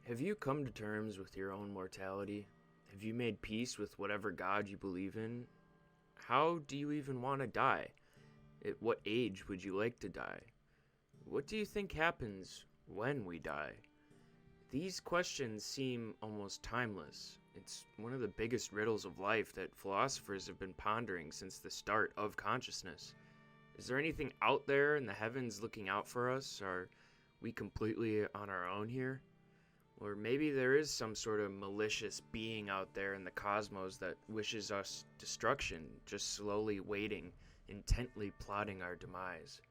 Have you come to terms with your own mortality? Have you made peace with whatever God you believe in? How do you even want to die? At what age would you like to die? What do you think happens when we die? These questions seem almost timeless. It's one of the biggest riddles of life that philosophers have been pondering since the start of consciousness. Is there anything out there in the heavens looking out for us? Are we completely on our own here? Or maybe there is some sort of malicious being out there in the cosmos that wishes us destruction, just slowly waiting, intently plotting our demise.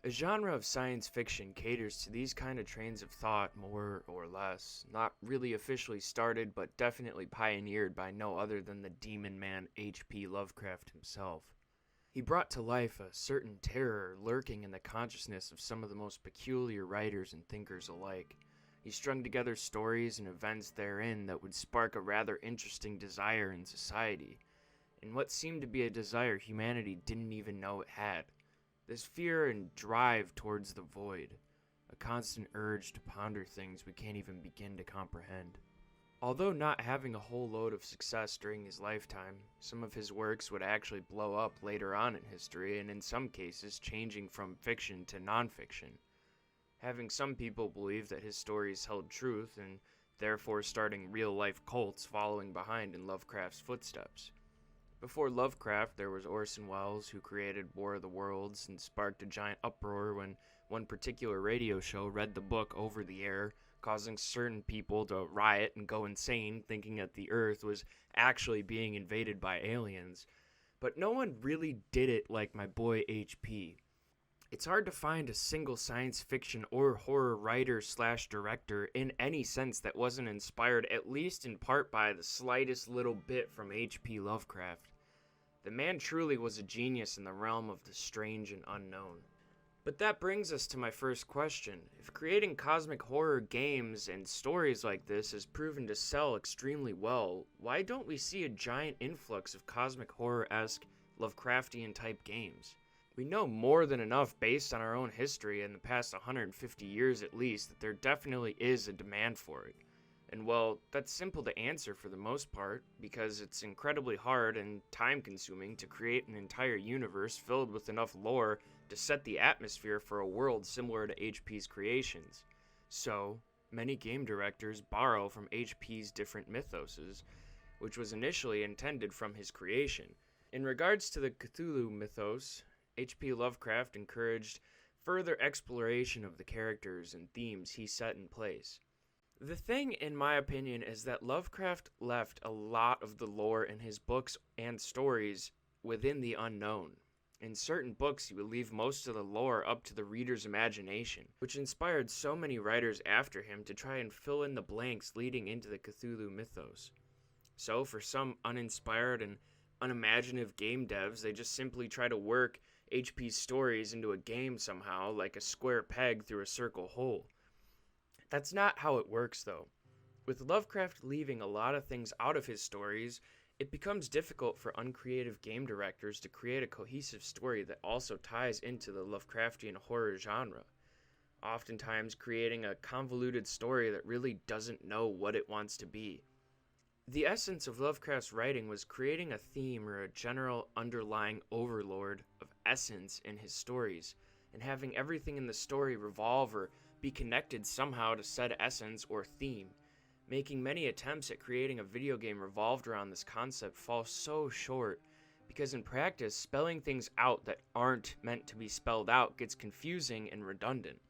A genre of science fiction caters to these kind of trains of thought more or less, not really officially started but definitely pioneered by no other than the demon man H.P. Lovecraft himself. He brought to life a certain terror lurking in the consciousness of some of the most peculiar writers and thinkers alike. He strung together stories and events therein that would spark a rather interesting desire in society, and what seemed to be a desire humanity didn't even know it had. This fear and drive towards the void, a constant urge to ponder things we can't even begin to comprehend. Although not having a whole load of success during his lifetime, some of his works would actually blow up later on in history, and in some cases changing from fiction to nonfiction, having some people believe that his stories held truth and therefore starting real-life cults following behind in Lovecraft's footsteps. Before Lovecraft, there was Orson Welles, who created War of the Worlds and sparked a giant uproar when one particular radio show read the book over the air, causing certain people to riot and go insane, thinking that the Earth was actually being invaded by aliens. But no one really did it like my boy HP. It's hard to find a single science fiction or horror writer/director in any sense that wasn't inspired at least in part by the slightest little bit from H.P. Lovecraft. The man truly was a genius in the realm of the strange and unknown. But that brings us to my first question. If creating cosmic horror games and stories like this has proven to sell extremely well, why don't we see a giant influx of cosmic horror-esque Lovecraftian type games? We know more than enough based on our own history in the past 150 years at least that there definitely is a demand for it. And well, that's simple to answer for the most part, because it's incredibly hard and time-consuming to create an entire universe filled with enough lore to set the atmosphere for a world similar to HP's creations. So, many game directors borrow from HP's different mythoses, which was initially intended from his creation. In regards to the Cthulhu mythos, H.P. Lovecraft encouraged further exploration of the characters and themes he set in place. The thing, in my opinion, is that Lovecraft left a lot of the lore in his books and stories within the unknown. In certain books, he would leave most of the lore up to the reader's imagination, which inspired so many writers after him to try and fill in the blanks leading into the Cthulhu mythos. So, for some uninspired and unimaginative game devs, they just simply try to work HP's stories into a game somehow, like a square peg through a circle hole. That's not how it works, though. With Lovecraft leaving a lot of things out of his stories, it becomes difficult for uncreative game directors to create a cohesive story that also ties into the Lovecraftian horror genre, oftentimes creating a convoluted story that really doesn't know what it wants to be. The essence of Lovecraft's writing was creating a theme or a general underlying overlord of essence in his stories, and having everything in the story revolve or be connected somehow to said essence or theme. Making many attempts at creating a video game revolved around this concept fall so short, because in practice, spelling things out that aren't meant to be spelled out gets confusing and redundant.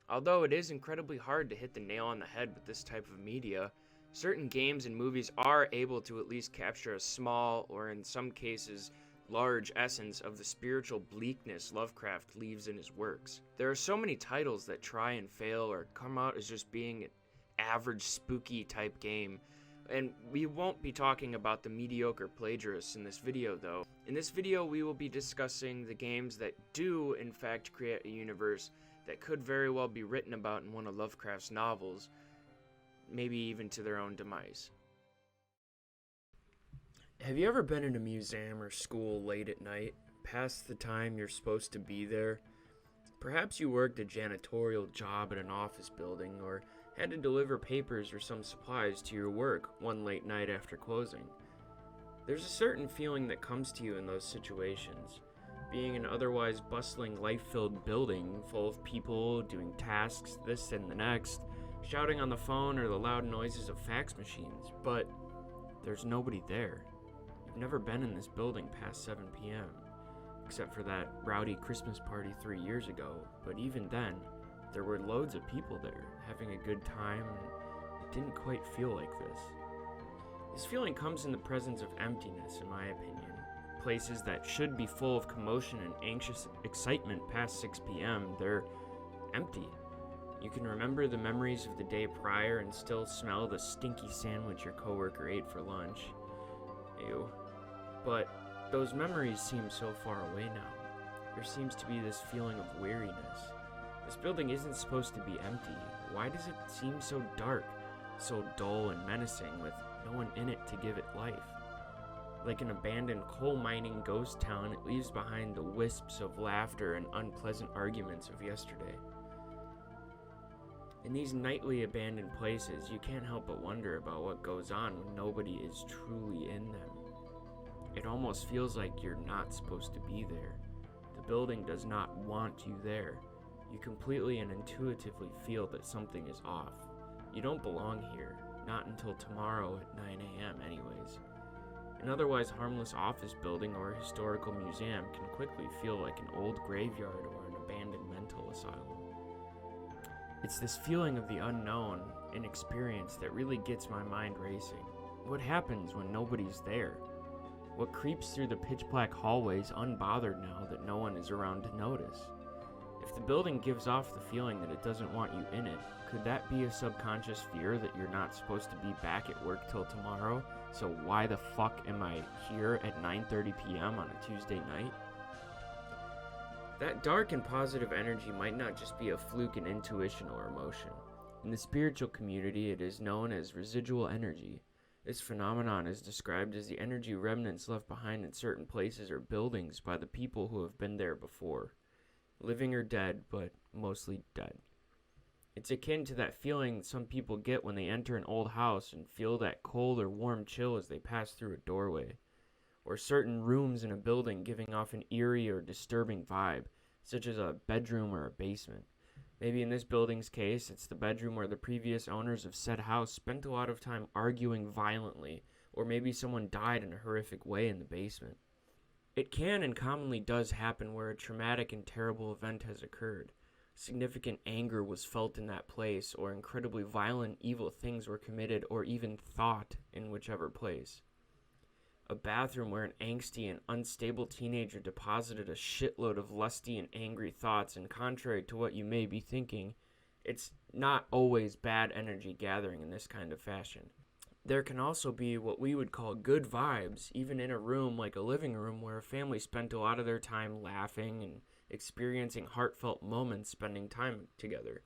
Although it is incredibly hard to hit the nail on the head with this type of media, certain games and movies are able to at least capture a small, or in some cases, large essence of the spiritual bleakness Lovecraft leaves in his works. There are so many titles that try and fail or come out as just being an average spooky type game, and we won't be talking about the mediocre plagiarists in this video though. In this video we will be discussing the games that do in fact create a universe that could very well be written about in one of Lovecraft's novels, maybe even to their own demise. Have you ever been in a museum or school late at night, past the time you're supposed to be there? Perhaps you worked a janitorial job at an office building, or had to deliver papers or some supplies to your work one late night after closing. There's a certain feeling that comes to you in those situations. Being an otherwise bustling, life-filled building full of people doing tasks, this and the next, shouting on the phone or the loud noises of fax machines, but there's nobody there. You've never been in this building past 7 p.m., except for that rowdy Christmas party 3 years ago, but even then, there were loads of people there, having a good time, and it didn't quite feel like this. This feeling comes in the presence of emptiness, in my opinion. Places that should be full of commotion and anxious excitement past 6 p.m., they're empty. You can remember the memories of the day prior and still smell the stinky sandwich your coworker ate for lunch. Ew. But those memories seem so far away now. There seems to be this feeling of weariness. This building isn't supposed to be empty. Why does it seem so dark, so dull and menacing, with no one in it to give it life? Like an abandoned coal mining ghost town, it leaves behind the wisps of laughter and unpleasant arguments of yesterday. In these nightly abandoned places, you can't help but wonder about what goes on when nobody is truly in them. It almost feels like you're not supposed to be there. The building does not want you there. You completely and intuitively feel that something is off. You don't belong here, not until tomorrow at 9 a.m. anyways. An otherwise harmless office building or historical museum can quickly feel like an old graveyard or an abandoned mental asylum. It's this feeling of the unknown, inexperience, that really gets my mind racing. What happens when nobody's there? What creeps through the pitch-black hallways unbothered now that no one is around to notice? If the building gives off the feeling that it doesn't want you in it, could that be a subconscious fear that you're not supposed to be back at work till tomorrow? So why the fuck am I here at 9:30 p.m. on a Tuesday night? That dark and positive energy might not just be a fluke in intuition or emotion. In the spiritual community, it is known as residual energy. This phenomenon is described as the energy remnants left behind in certain places or buildings by the people who have been there before. Living or dead, but mostly dead. It's akin to that feeling some people get when they enter an old house and feel that cold or warm chill as they pass through a doorway. Or certain rooms in a building giving off an eerie or disturbing vibe, such as a bedroom or a basement. Maybe in this building's case, it's the bedroom where the previous owners of said house spent a lot of time arguing violently, or maybe someone died in a horrific way in the basement. It can and commonly does happen where a traumatic and terrible event has occurred. Significant anger was felt in that place, or incredibly violent, evil things were committed or even thought in whichever place. A bathroom where an angsty and unstable teenager deposited a shitload of lusty and angry thoughts, and contrary to what you may be thinking, it's not always bad energy gathering in this kind of fashion. There can also be what we would call good vibes, even in a room like a living room where a family spent a lot of their time laughing and experiencing heartfelt moments spending time together.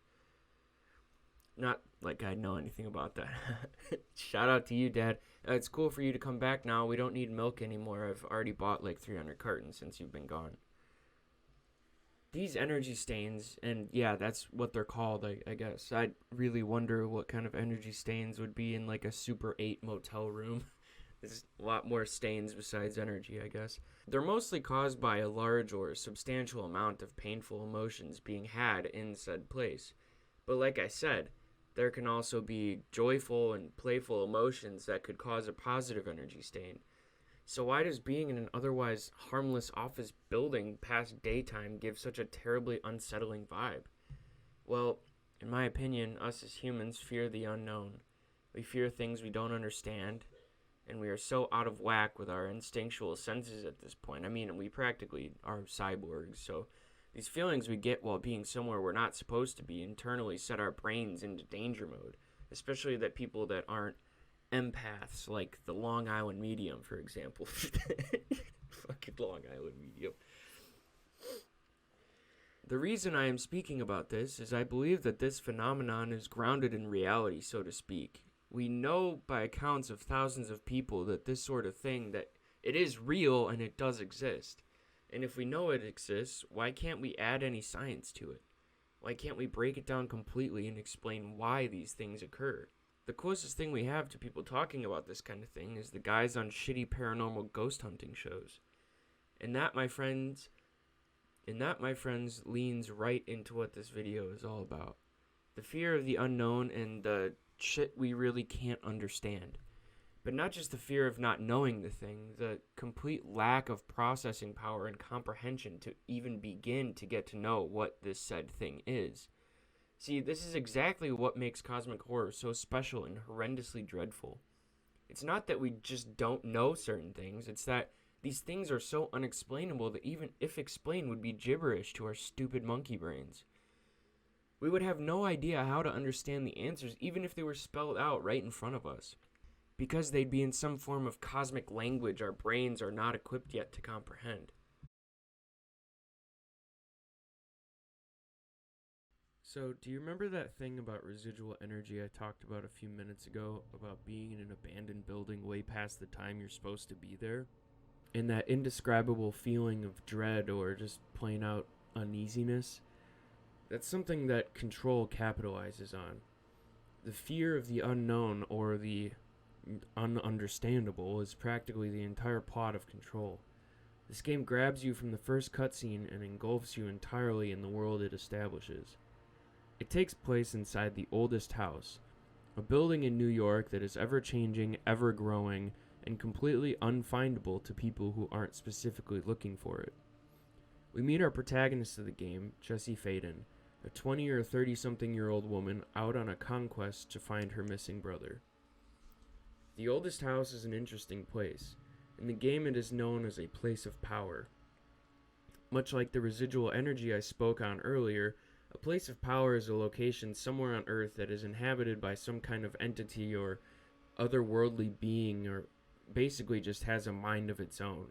Not like I know anything about that. Shout out to you, Dad. It's cool for you to come back now. We don't need milk anymore. I've already bought like 300 cartons since you've been gone. These energy stains, and yeah, that's what they're called, I guess. I really wonder what kind of energy stains would be in like a Super 8 motel room. There's a lot more stains besides energy, I guess. They're mostly caused by a large or substantial amount of painful emotions being had in said place. But like I said, there can also be joyful and playful emotions that could cause a positive energy stain. So why does being in an otherwise harmless office building past daytime give such a terribly unsettling vibe? Well, in my opinion, us as humans fear the unknown. We fear things we don't understand, and we are so out of whack with our instinctual senses at this point. I mean, we practically are cyborgs, so these feelings we get while being somewhere we're not supposed to be internally set our brains into danger mode, especially that people that aren't empaths, like the Long Island Medium, for example. Fucking Long Island Medium. The reason I am speaking about this is I believe that this phenomenon is grounded in reality, so to speak. We know by accounts of thousands of people that this sort of thing, that it is real and it does exist. And if we know it exists, why can't we add any science to it? Why can't we break it down completely and explain why these things occur? The closest thing we have to people talking about this kind of thing is the guys on shitty paranormal ghost hunting shows. And that, my friends, leans right into what this video is all about. The fear of the unknown and the shit we really can't understand. But not just the fear of not knowing the thing, the complete lack of processing power and comprehension to even begin to get to know what this said thing is. See, this is exactly what makes cosmic horror so special and horrendously dreadful. It's not that we just don't know certain things, it's that these things are so unexplainable that even if explained would be gibberish to our stupid monkey brains. We would have no idea how to understand the answers even if they were spelled out right in front of us, because they'd be in some form of cosmic language our brains are not equipped yet to comprehend. So, do you remember that thing about residual energy I talked about a few minutes ago, about being in an abandoned building way past the time you're supposed to be there? And that indescribable feeling of dread or just plain out uneasiness? That's something that Control capitalizes on. The fear of the unknown or the ununderstandable is practically the entire plot of Control. This game grabs you from the first cutscene and engulfs you entirely in the world it establishes. It takes place inside the oldest house, a building in New York that is ever-changing, ever-growing, and completely unfindable to people who aren't specifically looking for it. We meet our protagonist of the game, Jessie Faden, a 20 or 30-something-year-old woman out on a conquest to find her missing brother. The oldest house is an interesting place. In the game, it is known as a place of power. Much like the residual energy I spoke on earlier, a place of power is a location somewhere on Earth that is inhabited by some kind of entity or otherworldly being, or basically just has a mind of its own.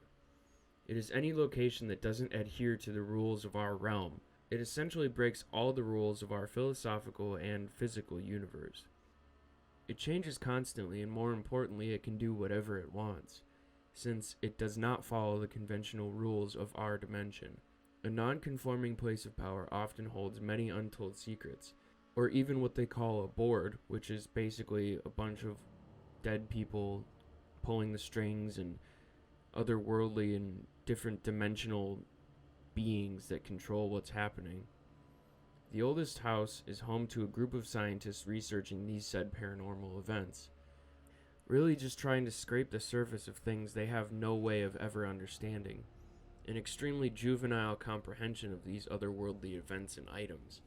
It is any location that doesn't adhere to the rules of our realm. It essentially breaks all the rules of our philosophical and physical universe. It changes constantly, and more importantly, it can do whatever it wants, since it does not follow the conventional rules of our dimension. A non-conforming place of power often holds many untold secrets, or even what they call a board, which is basically a bunch of dead people pulling the strings and otherworldly and different dimensional beings that control what's happening. The oldest house is home to a group of scientists researching these said paranormal events, really just trying to scrape the surface of things they have no way of ever understanding, an extremely juvenile comprehension of these otherworldly events and items.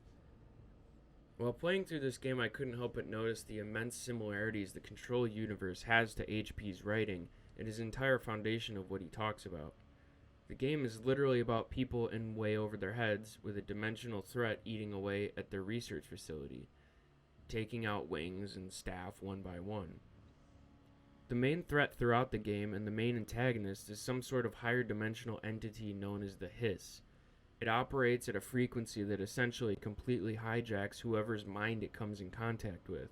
While playing through this game, I couldn't help but notice the immense similarities the Control universe has to HP's writing and his entire foundation of what he talks about. The game is literally about people in way over their heads with a dimensional threat eating away at their research facility, taking out wings and staff one by one. The main threat throughout the game and the main antagonist is some sort of higher dimensional entity known as the Hiss. It operates at a frequency that essentially completely hijacks whoever's mind it comes in contact with.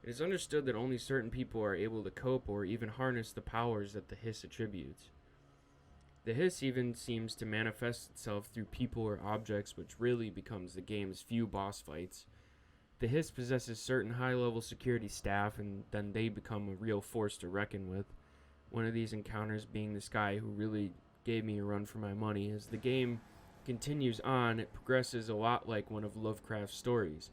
It is understood that only certain people are able to cope or even harness the powers that the Hiss attributes. The Hiss even seems to manifest itself through people or objects, which really becomes the game's few boss fights. The Hiss possesses certain high-level security staff, and then they become a real force to reckon with. One of these encounters being this guy who really gave me a run for my money. As the game continues on, it progresses a lot like one of Lovecraft's stories,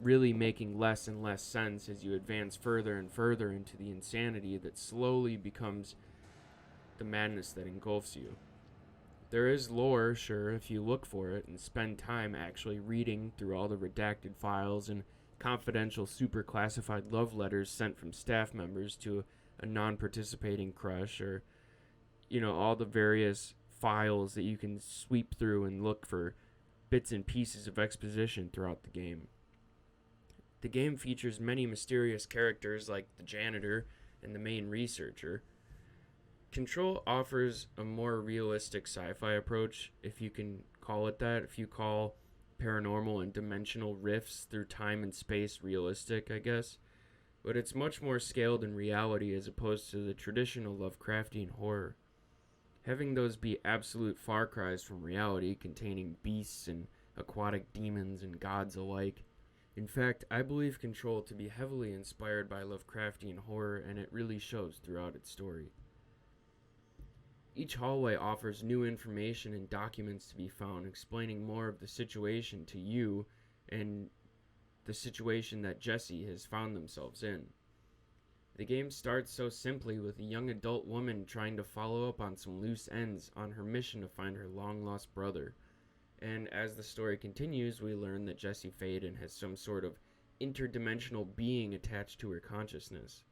really making less and less sense as you advance further and further into the insanity that slowly becomes the madness that engulfs you. There is lore, sure, if you look for it and spend time actually reading through all the redacted files and confidential super classified love letters sent from staff members to a non-participating crush, or, all the various files that you can sweep through and look for bits and pieces of exposition throughout the game. The game features many mysterious characters like the janitor and the main researcher. Control offers a more realistic sci-fi approach, if you can call it that, if you call paranormal and dimensional rifts through time and space realistic, I guess. But it's much more scaled in reality as opposed to the traditional Lovecraftian horror. Having those be absolute far cries from reality, containing beasts and aquatic demons, and gods alike. In fact, I believe Control to be heavily inspired by Lovecraftian horror, and it really shows throughout its story. Each hallway offers new information and documents to be found, explaining more of the situation to you and the situation that Jesse has found themselves in. The game starts so simply with a young adult woman trying to follow up on some loose ends on her mission to find her long-lost brother. And as the story continues, we learn that Jessie Faden has some sort of interdimensional being attached to her consciousness.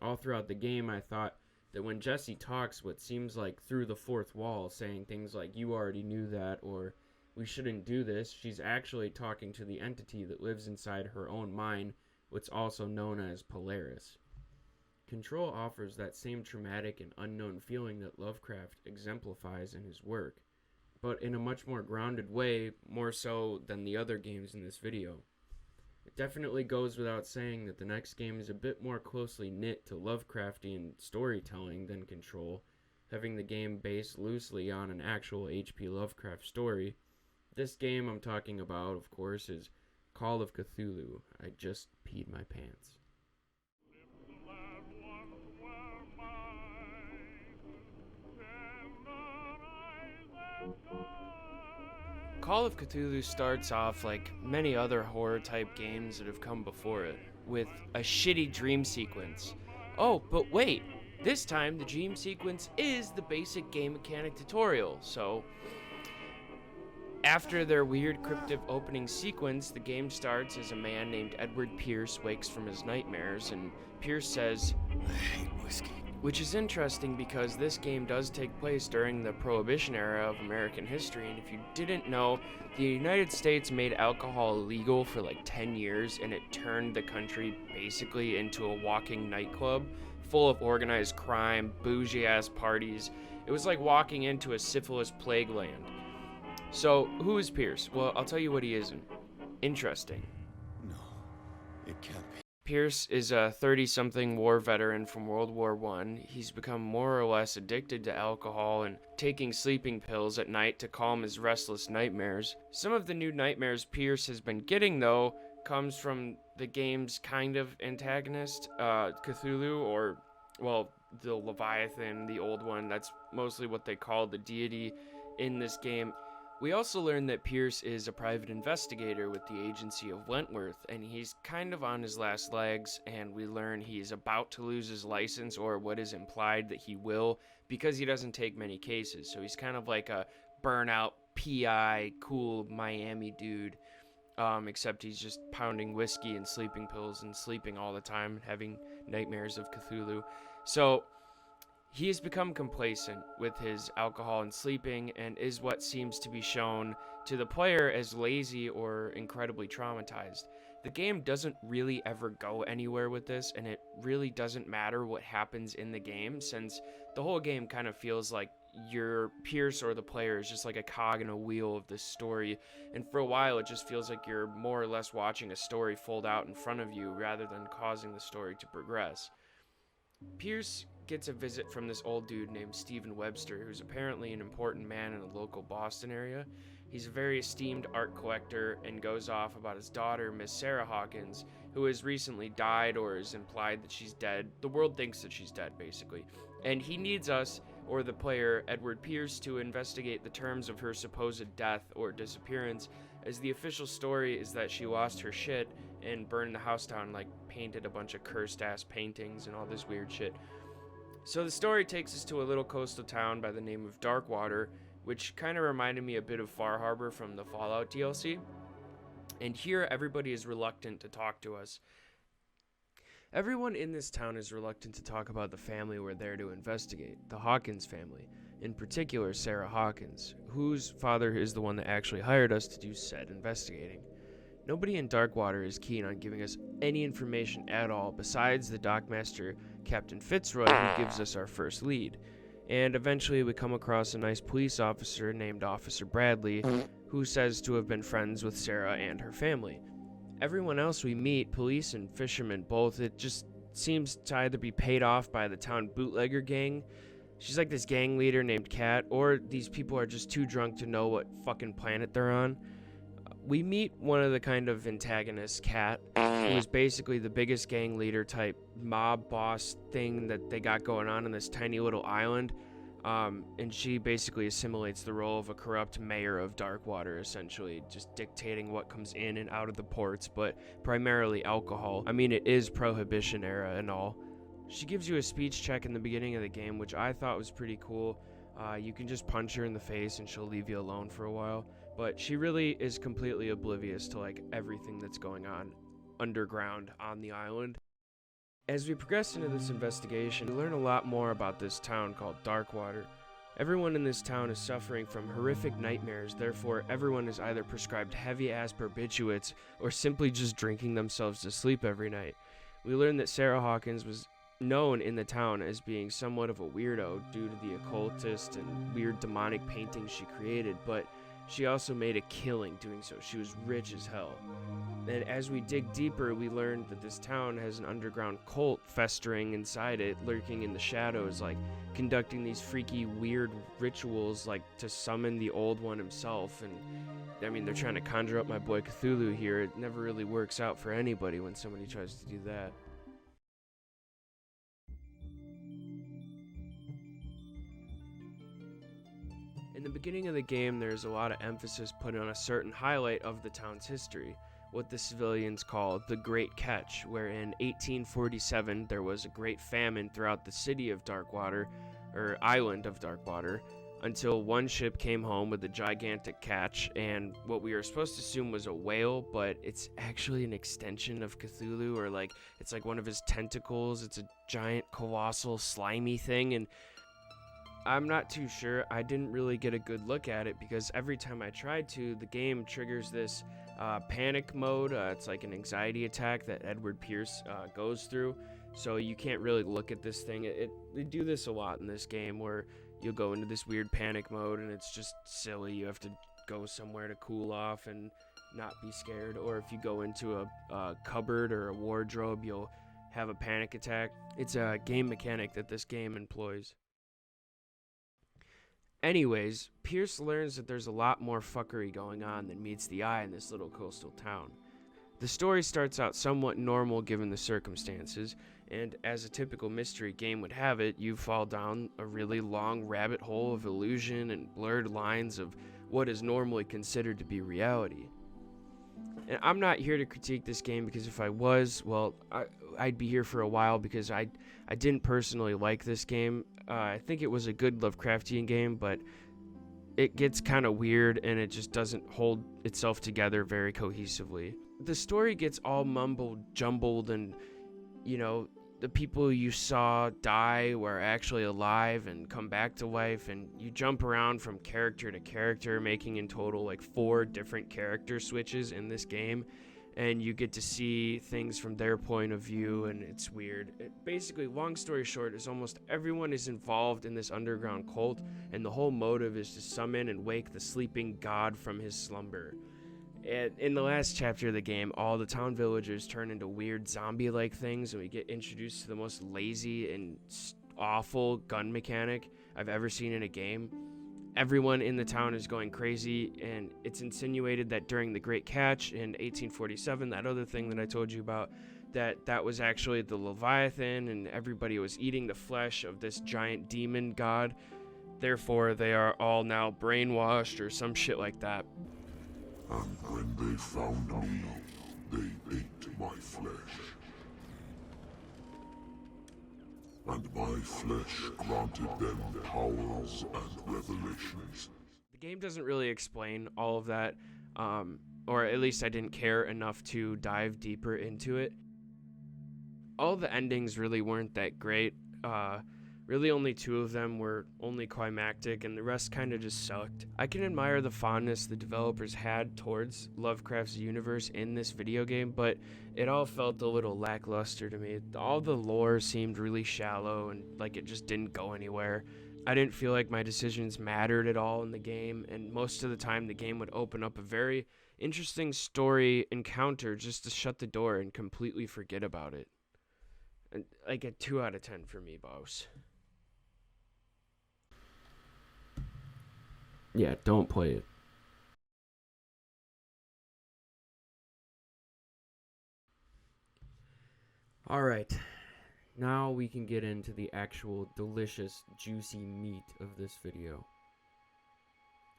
All throughout the game, I thought that when Jessie talks what seems like through the fourth wall, saying things like, "You already knew that," or "We shouldn't do this," she's actually talking to the entity that lives inside her own mind, what's also known as Polaris. Control offers that same traumatic and unknown feeling that Lovecraft exemplifies in his work, but in a much more grounded way, more so than the other games in this video. It definitely goes without saying that the next game is a bit more closely knit to Lovecraftian storytelling than Control, having the game based loosely on an actual H.P. Lovecraft story. This game I'm talking about, of course, is Call of Cthulhu. I just peed my pants. Call of Cthulhu starts off like many other horror-type games that have come before it, with a shitty dream sequence. Oh, but wait! This time, the dream sequence is the basic game mechanic tutorial, so after their weird cryptic opening sequence, the game starts as a man named Edward Pierce wakes from his nightmares, and Pierce says, "I hate whiskey." Which is interesting because this game does take place during the Prohibition era of American history, and if you didn't know, the United States made alcohol illegal for like 10 years, and it turned the country basically into a walking nightclub full of organized crime, bougie-ass parties. It was like walking into a syphilis plague land. So, who is Pierce? Well, I'll tell you what he isn't. Interesting. No, it can't be. Pierce is a 30-something war veteran from World War I. He's become more or less addicted to alcohol and taking sleeping pills at night to calm his restless nightmares. Some of the new nightmares Pierce has been getting, though, comes from the game's kind of antagonist, Cthulhu, or, well, the Leviathan, the old one. That's mostly what they call the deity in this game. We also learn that Pierce is a private investigator with the agency of Wentworth, and he's kind of on his last legs, and we learn he's about to lose his license, or what is implied that he will, because he doesn't take many cases. So he's kind of like a burnout PI, cool Miami dude, except he's just pounding whiskey and sleeping pills and sleeping all the time and having nightmares of Cthulhu. So he has become complacent with his alcohol and sleeping, and is what seems to be shown to the player as lazy or incredibly traumatized. The game doesn't really ever go anywhere with this, and it really doesn't matter what happens in the game, since the whole game kind of feels like your Pierce or the player is just like a cog in a wheel of this story, and for a while it just feels like you're more or less watching a story fold out in front of you rather than causing the story to progress. Pierce gets a visit from this old dude named Stephen Webster, who's apparently an important man in the local Boston area. He's a very esteemed art collector and goes off about his daughter, Miss Sarah Hawkins, who has recently died or is implied that she's dead. The world thinks that she's dead, basically. And he needs us, or the player, Edward Pierce, to investigate the terms of her supposed death or disappearance, as the official story is that she lost her shit and burned the house down, like painted a bunch of cursed-ass paintings and all this weird shit. So the story takes us to a little coastal town by the name of Darkwater, which kind of reminded me a bit of Far Harbor from the Fallout DLC. And here everybody is reluctant to talk to us. Everyone in this town is reluctant to talk about the family we're there to investigate, the Hawkins family, in particular Sarah Hawkins, whose father is the one that actually hired us to do said investigating. Nobody in Darkwater is keen on giving us any information at all besides the dockmaster, Captain Fitzroy, who gives us our first lead. And eventually we come across a nice police officer named Officer Bradley, who says to have been friends with Sarah and her family. Everyone else we meet, police and fishermen both, it just seems to either be paid off by the town bootlegger gang. She's like this gang leader named Kat, or these people are just too drunk to know what fucking planet they're on. We meet one of the kind of antagonists, Kat, who is basically the biggest gang leader type mob boss thing that they got going on this tiny little island. And she basically assimilates the role of a corrupt mayor of Darkwater, essentially, just dictating what comes in and out of the ports, but primarily alcohol. I mean, it is Prohibition era and all. She gives you a speech check in the beginning of the game, which I thought was pretty cool. You can just punch her in the face and she'll leave you alone for a while, but she really is completely oblivious to like everything that's going on underground on the island. As we progress into this investigation, we learn a lot more about this town called Darkwater. Everyone in this town is suffering from horrific nightmares, therefore everyone is either prescribed heavy-ass barbiturates or simply just drinking themselves to sleep every night. We learn that Sarah Hawkins was known in the town as being somewhat of a weirdo due to the occultist and weird demonic paintings she created, but she also made a killing doing so. She was rich as hell. And as we dig deeper, we learned that this town has an underground cult festering inside it, lurking in the shadows, like conducting these freaky, weird rituals, like to summon the Old One himself. And I mean, they're trying to conjure up my boy Cthulhu here. It never really works out for anybody when somebody tries to do that. In the beginning of the game, there's a lot of emphasis put on a certain highlight of the town's history, what the civilians call the Great Catch, where in 1847 there was a great famine throughout the city of Darkwater, or island of Darkwater, until one ship came home with a gigantic catch, and what we were supposed to assume was a whale, but it's actually an extension of Cthulhu, or like, it's like one of his tentacles. It's a giant, colossal, slimy thing, and I'm not too sure. I didn't really get a good look at it because every time I tried to, the game triggers this panic mode. It's like an anxiety attack that Edward Pierce goes through, so you can't really look at this thing. They do this a lot in this game where you'll go into this weird panic mode and it's just silly. You have to go somewhere to cool off and not be scared, or if you go into a cupboard or a wardrobe, you'll have a panic attack. It's a game mechanic that this game employs. Anyways, Pierce learns that there's a lot more fuckery going on than meets the eye in this little coastal town. The story starts out somewhat normal given the circumstances, and as a typical mystery game would have it, you fall down a really long rabbit hole of illusion and blurred lines of what is normally considered to be reality. And I'm not here to critique this game because if I was, well, I'd be here for a while because I didn't personally like this game. I think it was a good Lovecraftian game, but it gets kind of weird and it just doesn't hold itself together very cohesively. The story gets all mumbled, jumbled, and, you know, the people you saw die were actually alive and come back to life, and you jump around from character to character, making in total like 4 different character switches in this game, and you get to see things from their point of view, and it's weird. Basically, long story short, is almost everyone is involved in this underground cult, and the whole motive is to summon and wake the sleeping god from his slumber. And in the last chapter of the game, all the town villagers turn into weird zombie-like things, and we get introduced to the most lazy and awful gun mechanic I've ever seen in a game. Everyone in the town is going crazy, and it's insinuated that during the Great Catch in 1847, that other thing that I told you about, that was actually the Leviathan, and everybody was eating the flesh of this giant demon god. Therefore, they are all now brainwashed or some shit like that. And when they found me, they ate my flesh. And my flesh granted them powers and revelations. The game doesn't really explain all of that, or at least I didn't care enough to dive deeper into it. All the endings really weren't that great. Really only 2 of them were only climactic, and the rest kind of just sucked. I can admire the fondness the developers had towards Lovecraft's universe in this video game, but it all felt a little lackluster to me. All the lore seemed really shallow, and like it just didn't go anywhere. I didn't feel like my decisions mattered at all in the game, and most of the time the game would open up a very interesting story encounter just to shut the door and completely forget about it. And like a 2 out of 10 for me, boss. Yeah, don't play it. Alright, now we can get into the actual delicious, juicy meat of this video.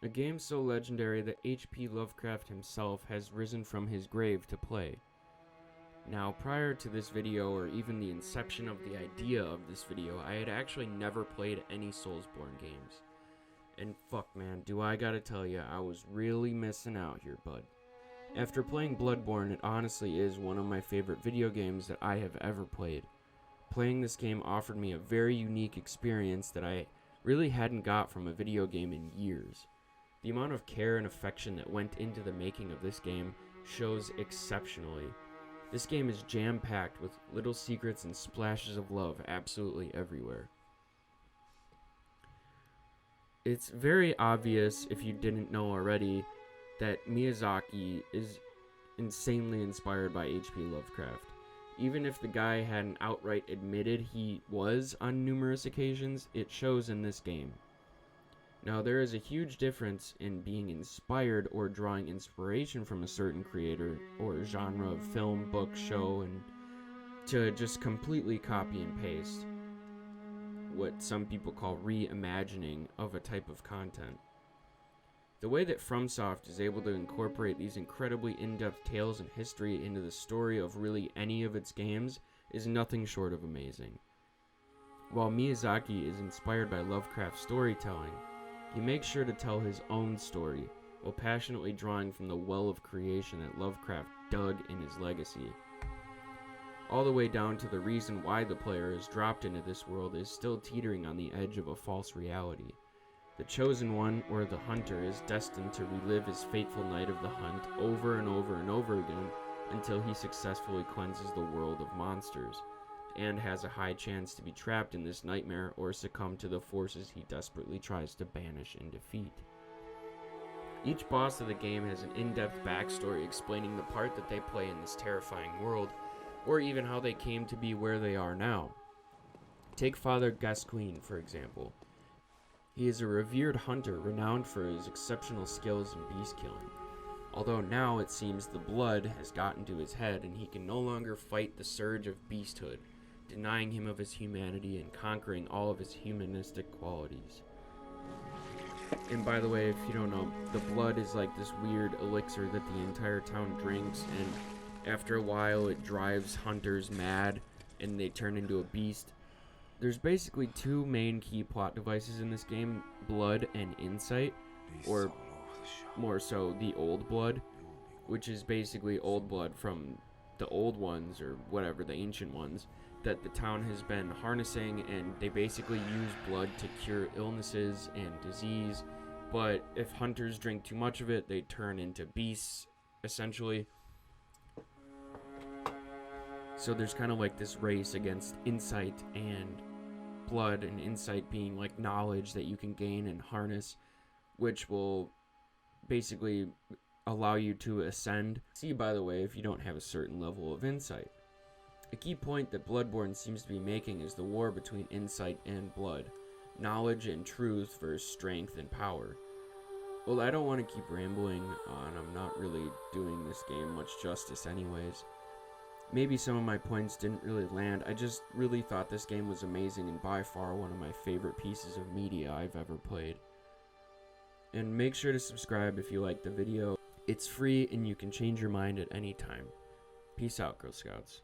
A game so legendary that H.P. Lovecraft himself has risen from his grave to play. Now, prior to this video, or even the inception of the idea of this video, I had actually never played any Soulsborne games. And fuck man, do I gotta tell ya, I was really missing out here, bud. After playing Bloodborne, it honestly is one of my favorite video games that I have ever played. Playing this game offered me a very unique experience that I really hadn't got from a video game in years. The amount of care and affection that went into the making of this game shows exceptionally. This game is jam-packed with little secrets and splashes of love absolutely everywhere. It's very obvious, if you didn't know already, that Miyazaki is insanely inspired by H.P. Lovecraft. Even if the guy hadn't outright admitted he was on numerous occasions, it shows in this game. Now, there is a huge difference in being inspired or drawing inspiration from a certain creator or genre of film, book, show, and to just completely copy and paste what some people call reimagining of a type of content. The way that FromSoft is able to incorporate these incredibly in-depth tales and history into the story of really any of its games is nothing short of amazing. While Miyazaki is inspired by Lovecraft's storytelling, he makes sure to tell his own story, while passionately drawing from the well of creation that Lovecraft dug in his legacy. All the way down to the reason why the player is dropped into this world is still teetering on the edge of a false reality. The Chosen One, or the Hunter, is destined to relive his fateful night of the hunt over and over and over again until he successfully cleanses the world of monsters, and has a high chance to be trapped in this nightmare or succumb to the forces he desperately tries to banish and defeat. Each boss of the game has an in-depth backstory explaining the part that they play in this terrifying world, or even how they came to be where they are now. Take Father Gascoigne, for example. He is a revered hunter renowned for his exceptional skills in beast killing. Although now it seems the blood has gotten to his head and he can no longer fight the surge of beasthood, denying him of his humanity and conquering all of his humanistic qualities. And by the way, if you don't know, the blood is like this weird elixir that the entire town drinks, and after a while it drives hunters mad and they turn into a beast. There's basically two main key plot devices in this game, blood and insight, or more so the old blood, which is basically old blood from the old ones, or whatever, the ancient ones, that the town has been harnessing, and they basically use blood to cure illnesses and disease, but if hunters drink too much of it, they turn into beasts, essentially. So there's kind of like this race against insight and blood, and insight being like knowledge that you can gain and harness, which will basically allow you to ascend. See, by the way, if you don't have a certain level of insight. A key point that Bloodborne seems to be making is the war between insight and blood, knowledge and truth versus strength and power. Well, I don't want to keep rambling on, I'm not really doing this game much justice anyways. Maybe some of my points didn't really land. I just really thought this game was amazing and by far one of my favorite pieces of media I've ever played. And make sure to subscribe if you liked the video. It's free and you can change your mind at any time. Peace out, Girl Scouts.